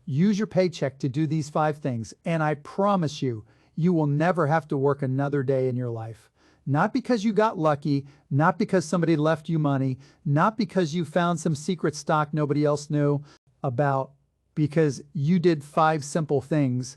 Use your paycheck to do these 5 things, and I promise you, you will never have to work another day in your life. Not because you got lucky, not because somebody left you money, not because you found some secret stock nobody else knew about, because you did 5 simple things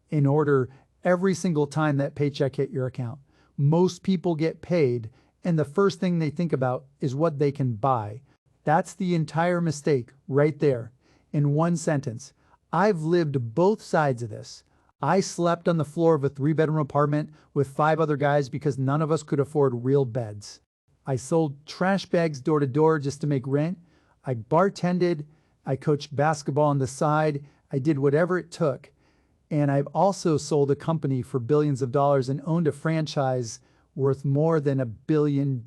in order every single time that paycheck hit your account. Most people get paid, and the first thing they think about is what they can buy. That's the entire mistake right there. In one sentence, I've lived both sides of this. I slept on the floor of a 3-bedroom apartment with 5 other guys because none of us could afford real beds. I sold trash bags door to door just to make rent. I bartended. I coached basketball on the side. I did whatever it took. And I've also sold a company for billions of dollars and owned a franchise worth more than $1 billion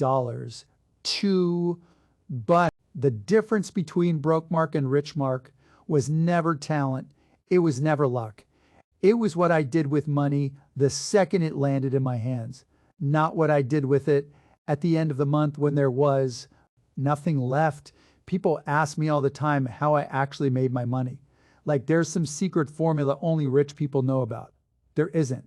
too. But the difference between broke Mark and rich Mark was never talent. It was never luck. It was what I did with money the second it landed in my hands, not what I did with it at the end of the month when there was nothing left. People ask me all the time how I actually made my money. Like there's some secret formula only rich people know about. There isn't.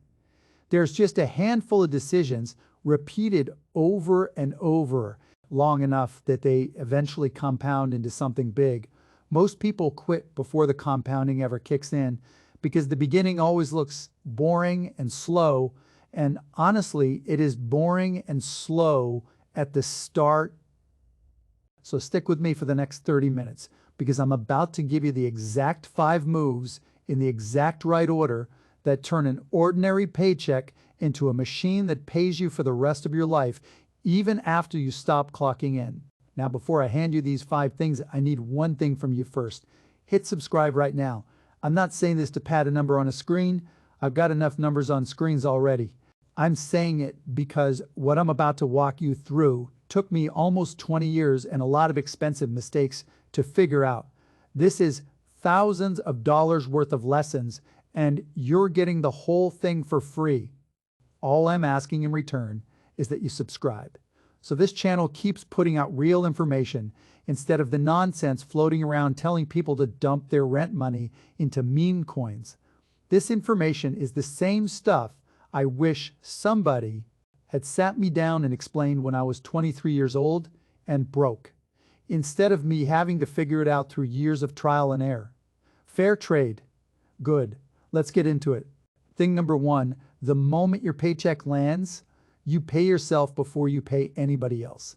There's just a handful of decisions repeated over and over long enough that they eventually compound into something big. Most people quit before the compounding ever kicks in because the beginning always looks boring and slow. And honestly, it is boring and slow at the start. So stick with me for the next 30 minutes because I'm about to give you the exact 5 moves in the exact right order that turn an ordinary paycheck into a machine that pays you for the rest of your life, even after you stop clocking in. Now, before I hand you these 5 things, I need one thing from you first. Hit subscribe right now. I'm not saying this to pad a number on a screen. I've got enough numbers on screens already. I'm saying it because what I'm about to walk you through took me almost 20 years and a lot of expensive mistakes to figure out. This is thousands of dollars worth of lessons, and you're getting the whole thing for free. All I'm asking in return is that you subscribe. So this channel keeps putting out real information instead of the nonsense floating around telling people to dump their rent money into meme coins. This information is the same stuff I wish somebody had sat me down and explained when I was 23 years old and broke, instead of me having to figure it out through years of trial and error. Fair trade. Good. Let's get into it. Thing number 1, the moment your paycheck lands, you pay yourself before you pay anybody else.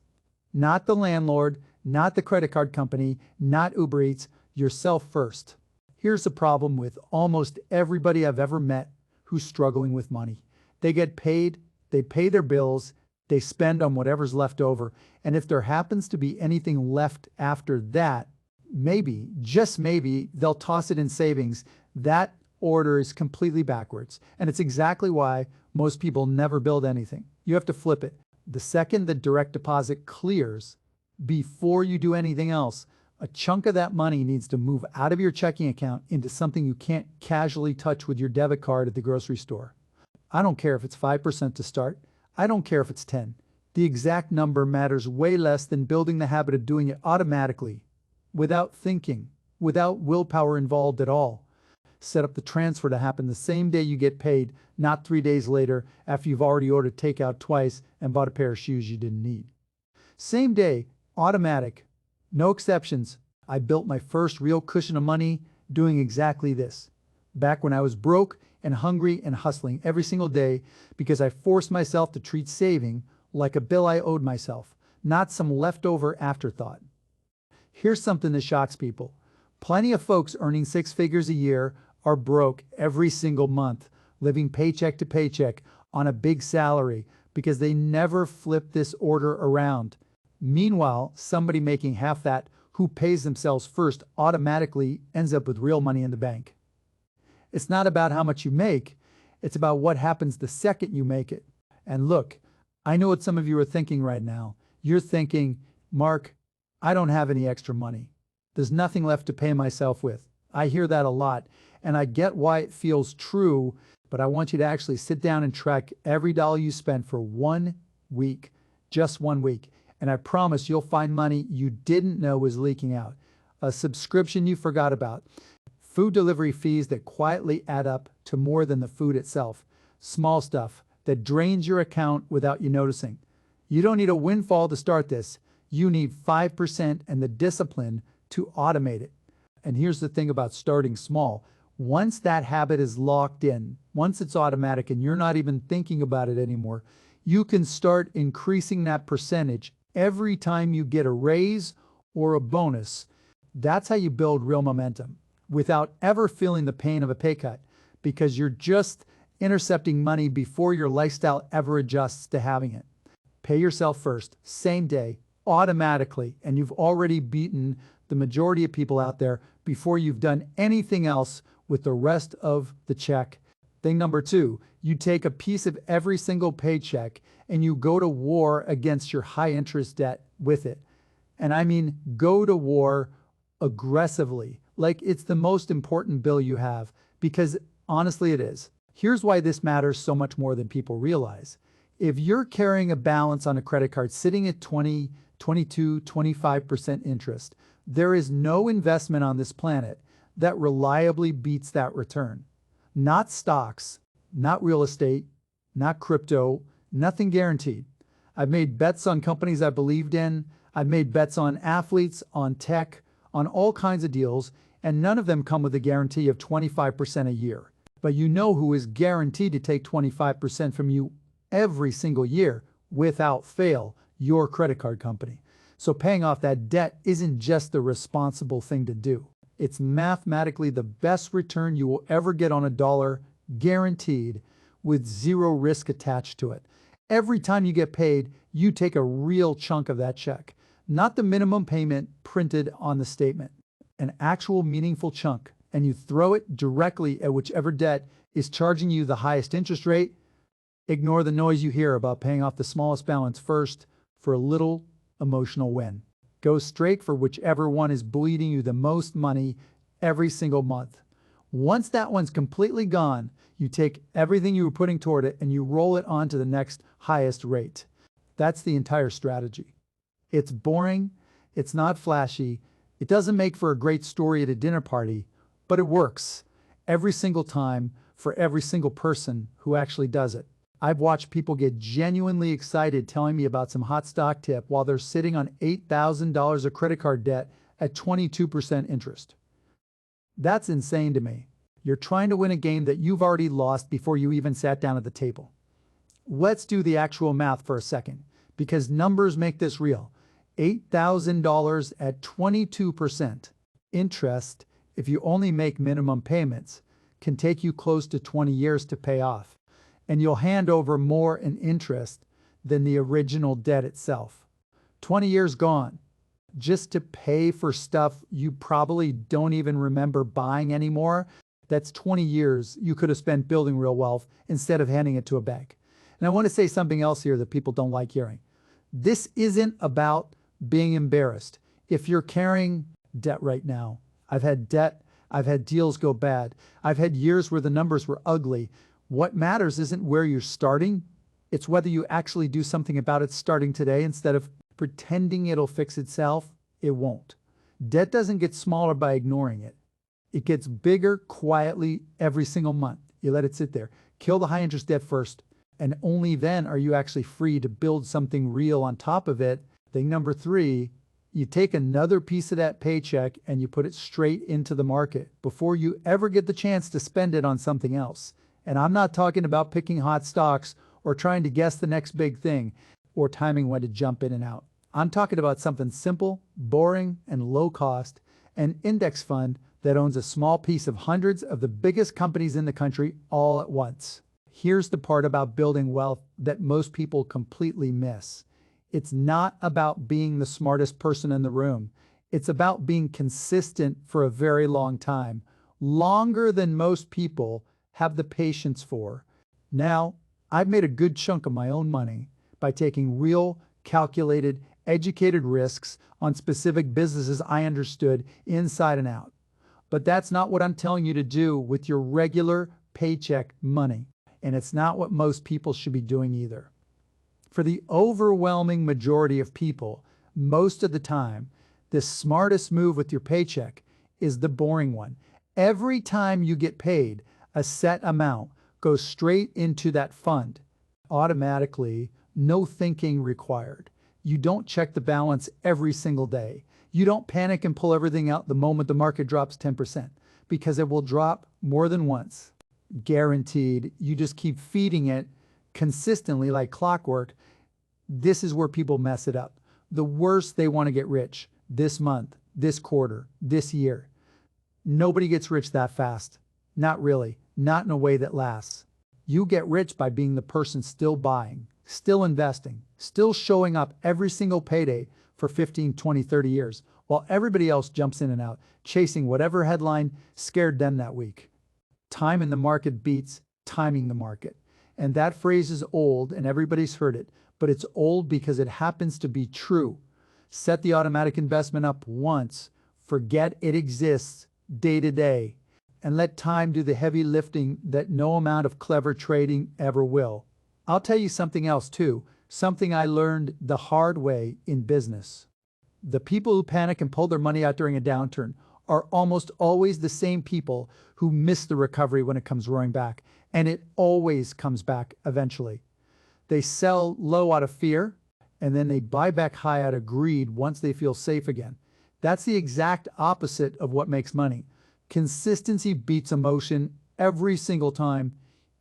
Not the landlord, not the credit card company, not Uber Eats, yourself first. Here's the problem with almost everybody I've ever met who's struggling with money. They get paid, they pay their bills, they spend on whatever's left over, and if there happens to be anything left after that, maybe, just maybe, they'll toss it in savings. That order is completely backwards, and it's exactly why most people never build anything. You have to flip it. The second the direct deposit clears, before you do anything else, a chunk of that money needs to move out of your checking account into something you can't casually touch with your debit card at the grocery store. I don't care if it's 5% to start. I don't care if it's 10. The exact number matters way less than building the habit of doing it automatically, without thinking, without willpower involved at all. Set up the transfer to happen the same day you get paid, not 3 days later after you've already ordered takeout twice and bought a pair of shoes you didn't need. Same day, automatic, no exceptions. I built my first real cushion of money doing exactly this. Back when I was broke and hungry and hustling every single day because I forced myself to treat saving like a bill I owed myself, not some leftover afterthought. Here's something that shocks people. Plenty of folks earning 6 figures a year are broke every single month, living paycheck to paycheck on a big salary because they never flip this order around. Meanwhile, somebody making half that who pays themselves first automatically ends up with real money in the bank. It's not about how much you make, it's about what happens the second you make it. And look, I know what some of you are thinking right now. You're thinking, Mark, I don't have any extra money. There's nothing left to pay myself with. I hear that a lot, and I get why it feels true, but I want you to actually sit down and track every dollar you spend for 1 week, just 1 week, and I promise you'll find money you didn't know was leaking out, a subscription you forgot about, Food delivery fees that quietly add up to more than the food itself. Small stuff that drains your account without you noticing. You don't need a windfall to start this. You need 5% and the discipline to automate it. And here's the thing about starting small. Once that habit is locked in, once it's automatic and you're not even thinking about it anymore, you can start increasing that percentage every time you get a raise or a bonus. That's how you build real momentum without ever feeling the pain of a pay cut, because you're just intercepting money before your lifestyle ever adjusts to having it. Pay yourself first, same day, automatically, and you've already beaten the majority of people out there before you've done anything else with the rest of the check. Thing number two, you take a piece of every single paycheck and you go to war against your high interest debt with it. And I mean, go to war aggressively, like it's the most important bill you have, because honestly it is. Here's why this matters so much more than people realize. If you're carrying a balance on a credit card sitting at 20, 22, 25% interest, there is no investment on this planet that reliably beats that return. Not stocks, not real estate, not crypto, nothing guaranteed. I've made bets on companies I believed in. I've made bets on athletes, on tech, on all kinds of deals, and none of them come with a guarantee of 25% a year. But you know who is guaranteed to take 25% from you every single year without fail, your credit card company. So paying off that debt isn't just the responsible thing to do. It's mathematically the best return you will ever get on a dollar, guaranteed, with zero risk attached to it. Every time you get paid, you take a real chunk of that check, not the minimum payment printed on the statement, an actual meaningful chunk, and you throw it directly at whichever debt is charging you the highest interest rate. Ignore the noise you hear about paying off the smallest balance first for a little emotional win. Go straight for whichever one is bleeding you the most money every single month. Once that one's completely gone, you take everything you were putting toward it and you roll it on to the next highest rate. That's the entire strategy. It's boring, it's not flashy, it doesn't make for a great story at a dinner party, but it works every single time for every single person who actually does it. I've watched people get genuinely excited telling me about some hot stock tip while they're sitting on $8,000 of credit card debt at 22% interest. That's insane to me. You're trying to win a game that you've already lost before you even sat down at the table. Let's do the actual math for a second, because numbers make this real. $8,000 at 22% interest, if you only make minimum payments, can take you close to 20 years to pay off. And you'll hand over more in interest than the original debt itself. 20 years gone, just to pay for stuff you probably don't even remember buying anymore. That's 20 years you could have spent building real wealth instead of handing it to a bank. And I want to say something else here that people don't like hearing. This isn't about being embarrassed. If you're carrying debt right now, I've had debt, I've had deals go bad, I've had years where the numbers were ugly. What matters isn't where you're starting, it's whether you actually do something about it starting today instead of pretending it'll fix itself. It won't. Debt doesn't get smaller by ignoring it. It gets bigger quietly every single month. You let it sit there. Kill the high interest debt first, and only then are you actually free to build something real on top of it. Thing number three, you take another piece of that paycheck and you put it straight into the market before you ever get the chance to spend it on something else. And I'm not talking about picking hot stocks or trying to guess the next big thing or timing when to jump in and out. I'm talking about something simple, boring, and low cost, an index fund that owns a small piece of hundreds of the biggest companies in the country all at once. Here's the part about building wealth that most people completely miss. It's not about being the smartest person in the room. It's about being consistent for a very long time, longer than most people have the patience for. Now, I've made a good chunk of my own money by taking real, calculated, educated risks on specific businesses I understood inside and out. But that's not what I'm telling you to do with your regular paycheck money. And it's not what most people should be doing either. For the overwhelming majority of people, most of the time, the smartest move with your paycheck is the boring one. Every time you get paid, a set amount goes straight into that fund. Automatically, no thinking required. You don't check the balance every single day. You don't panic and pull everything out the moment the market drops 10%, because it will drop more than once. Guaranteed. You just keep feeding it consistently like clockwork. This is where people mess it up. The worst, they want to get rich this month, this quarter, this year. Nobody gets rich that fast. Not really. Not in a way that lasts. You get rich by being the person still buying, still investing, still showing up every single payday for 15, 20, 30 years, while everybody else jumps in and out, chasing whatever headline scared them that week. Time in the market beats timing the market. And that phrase is old and everybody's heard it, but it's old because it happens to be true. Set the automatic investment up once, forget it exists day to day, and let time do the heavy lifting that no amount of clever trading ever will. I'll tell you something else too, something I learned the hard way in business. The people who panic and pull their money out during a downturn are almost always the same people who miss the recovery when it comes roaring back, and it always comes back eventually. They sell low out of fear, and then they buy back high out of greed once they feel safe again. That's the exact opposite of what makes money. Consistency beats emotion every single time.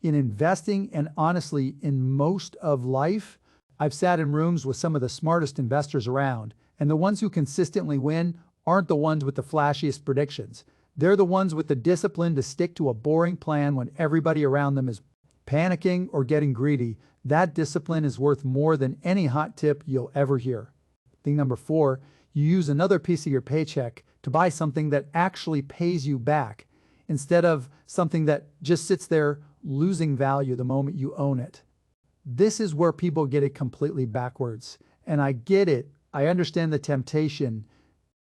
In investing and honestly in most of life, I've sat in rooms with some of the smartest investors around, and the ones who consistently win aren't the ones with the flashiest predictions. They're the ones with the discipline to stick to a boring plan when everybody around them is panicking or getting greedy. That discipline is worth more than any hot tip you'll ever hear. Thing number 4, you use another piece of your paycheck to buy something that actually pays you back, instead of something that just sits there losing value the moment you own it. This is where people get it completely backwards. And I get it. I understand the temptation.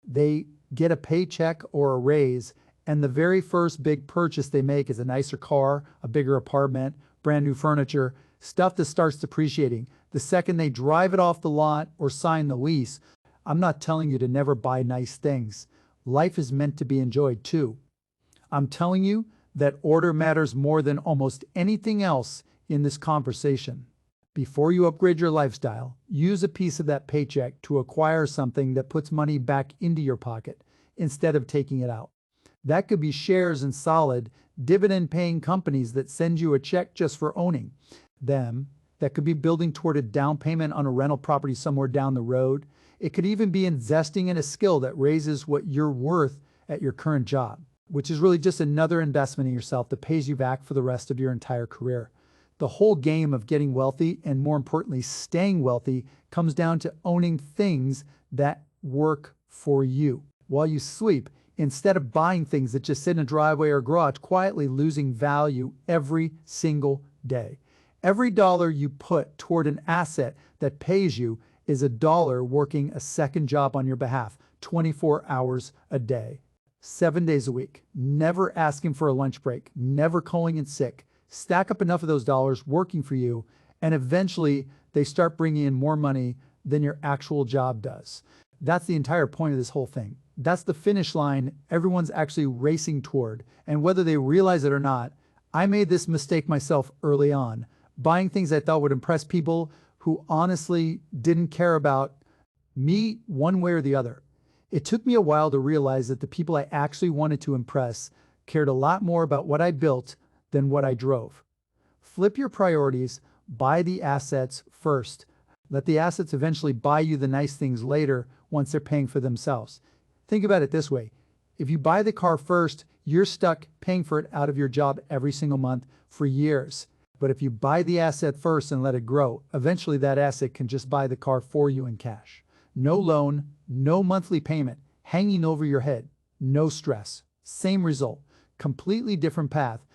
They get a paycheck or a raise, and the very first big purchase they make is a nicer car, a bigger apartment, brand new furniture, stuff that starts depreciating. The second they drive it off the lot or sign the lease, I'm not telling you to never buy nice things. Life is meant to be enjoyed too. I'm telling you that order matters more than almost anything else in this conversation. Before you upgrade your lifestyle, use a piece of that paycheck to acquire something that puts money back into your pocket instead of taking it out. That could be shares in solid, dividend-paying companies that send you a check just for owning them. That could be building toward a down payment on a rental property somewhere down the road. It could even be investing in a skill that raises what you're worth at your current job, which is really just another investment in yourself that pays you back for the rest of your entire career. The whole game of getting wealthy, and more importantly, staying wealthy, comes down to owning things that work for you while you sleep, instead of buying things that just sit in a driveway or garage, quietly losing value every single day. Every dollar you put toward an asset that pays you is a dollar working a second job on your behalf, 24 hours a day, 7 days a week, never asking for a lunch break, never calling in sick. Stack up enough of those dollars working for you, and eventually they start bringing in more money than your actual job does. That's the entire point of this whole thing. That's the finish line everyone's actually racing toward. And whether they realize it or not, I made this mistake myself early on, buying things I thought would impress people who honestly didn't care about me one way or the other. It took me a while to realize that the people I actually wanted to impress cared a lot more about what I built than what I drove. Flip your priorities, buy the assets first. Let the assets eventually buy you the nice things later once they're paying for themselves. Think about it this way. If you buy the car first, you're stuck paying for it out of your job every single month for years. But if you buy the asset first and let it grow, eventually that asset can just buy the car for you in cash. No loan, no monthly payment, hanging over your head, no stress. Same result, completely different path.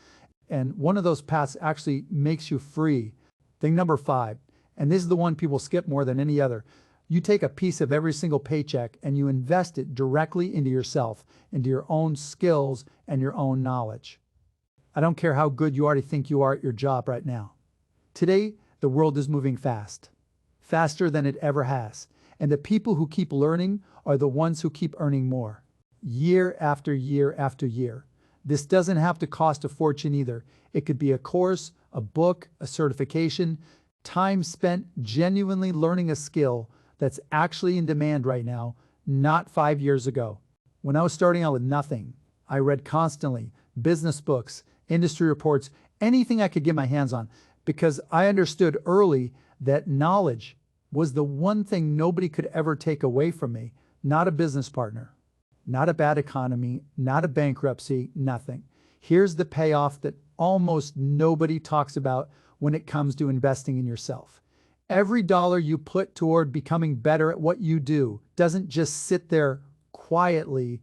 And one of those paths actually makes you free. Thing number 5, and this is the one people skip more than any other. You take a piece of every single paycheck and you invest it directly into yourself, into your own skills and your own knowledge. I don't care how good you already think you are at your job right now. Today, the world is moving fast, faster than it ever has. And the people who keep learning are the ones who keep earning more, year after year after year. This doesn't have to cost a fortune either. It could be a course, a book, a certification, time spent genuinely learning a skill that's actually in demand right now, not 5 years ago. When I was starting out with nothing, I read constantly, business books, industry reports, anything I could get my hands on, because I understood early that knowledge was the one thing nobody could ever take away from me. Not a business partner, not a bad economy, not a bankruptcy, nothing. Here's the payoff that almost nobody talks about when it comes to investing in yourself. Every dollar you put toward becoming better at what you do doesn't just sit there quietly.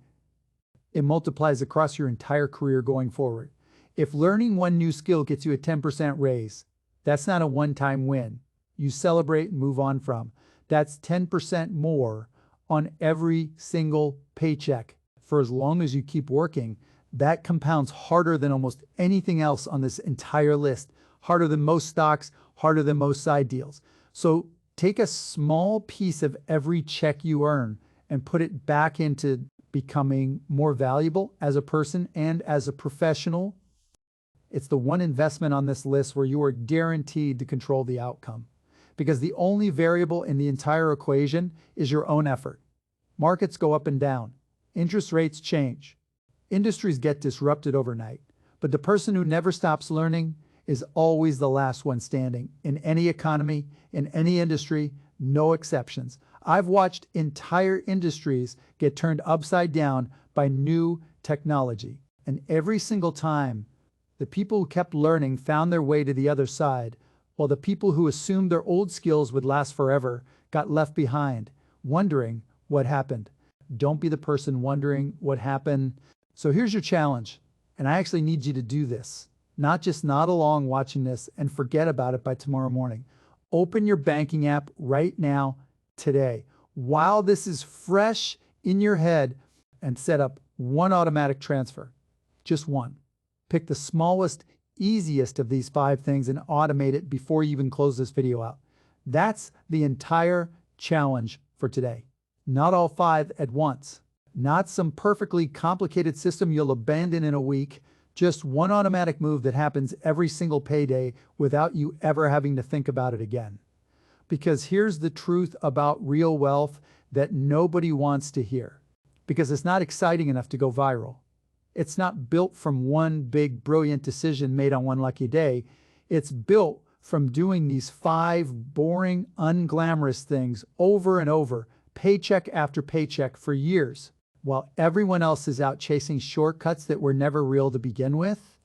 It multiplies across your entire career going forward. If learning one new skill gets you a 10% raise, that's not a one-time win you celebrate and move on from. That's 10% more on every single paycheck. For as long as you keep working, that compounds harder than almost anything else on this entire list. Harder than most stocks, harder than most side deals. So take a small piece of every check you earn and put it back into becoming more valuable as a person and as a professional. It's the one investment on this list where you are guaranteed to control the outcome, because the only variable in the entire equation is your own effort. Markets go up and down. Interest rates change. Industries get disrupted overnight. But the person who never stops learning is always the last one standing in any economy, in any industry, no exceptions. I've watched entire industries get turned upside down by new technology. And every single time, the people who kept learning found their way to the other side, while the people who assumed their old skills would last forever got left behind, wondering what happened. Don't be the person wondering what happened. So here's your challenge, and I actually need you to do this. Not just nod along watching this and forget about it by tomorrow morning. Open your banking app right now, today, while this is fresh in your head, and set up one automatic transfer. Just one. Pick the smallest, easiest of these 5 things and automate it before you even close this video out. That's the entire challenge for today. Not all 5 at once. Not some perfectly complicated system you'll abandon in a week. Just one automatic move that happens every single payday without you ever having to think about it again. Because here's the truth about real wealth that nobody wants to hear. Because it's not exciting enough to go viral. It's not built from one big brilliant decision made on one lucky day. It's built from doing these 5 boring, unglamorous things over and over, paycheck after paycheck for years. While everyone else is out chasing shortcuts that were never real to begin with,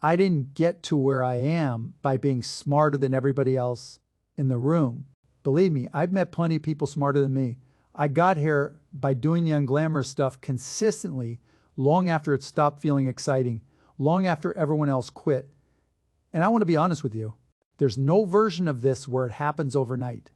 I didn't get to where I am by being smarter than everybody else in the room. Believe me, I've met plenty of people smarter than me. I got here by doing the unglamorous stuff consistently, long after it stopped feeling exciting, long after everyone else quit. And I want to be honest with you, there's no version of this where it happens overnight.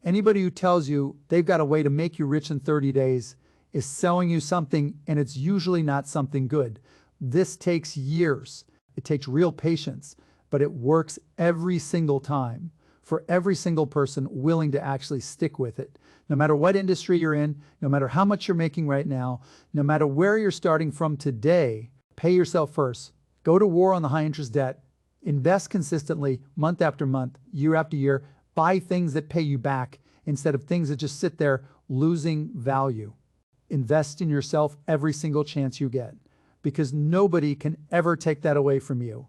Anybody who tells you they've got a way to make you rich in 30 days is selling you something, and it's usually not something good. This takes years. It takes real patience, but it works every single time for every single person willing to actually stick with it. No matter what industry you're in, no matter how much you're making right now, no matter where you're starting from today, pay yourself first. Go to war on the high interest debt. Invest consistently, month after month, year after year. Buy things that pay you back instead of things that just sit there losing value. Invest in yourself every single chance you get, because nobody can ever take that away from you.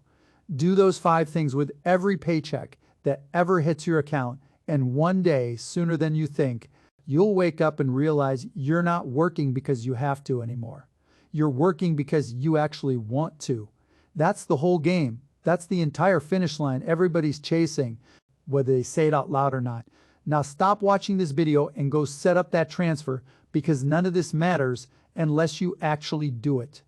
Do those 5 things with every paycheck that ever hits your account, and one day, sooner than you think, you'll wake up and realize you're not working because you have to anymore. You're working because you actually want to. That's the whole game. That's the entire finish line everybody's chasing, whether they say it out loud or not. Now stop watching this video and go set up that transfer, because none of this matters unless you actually do it.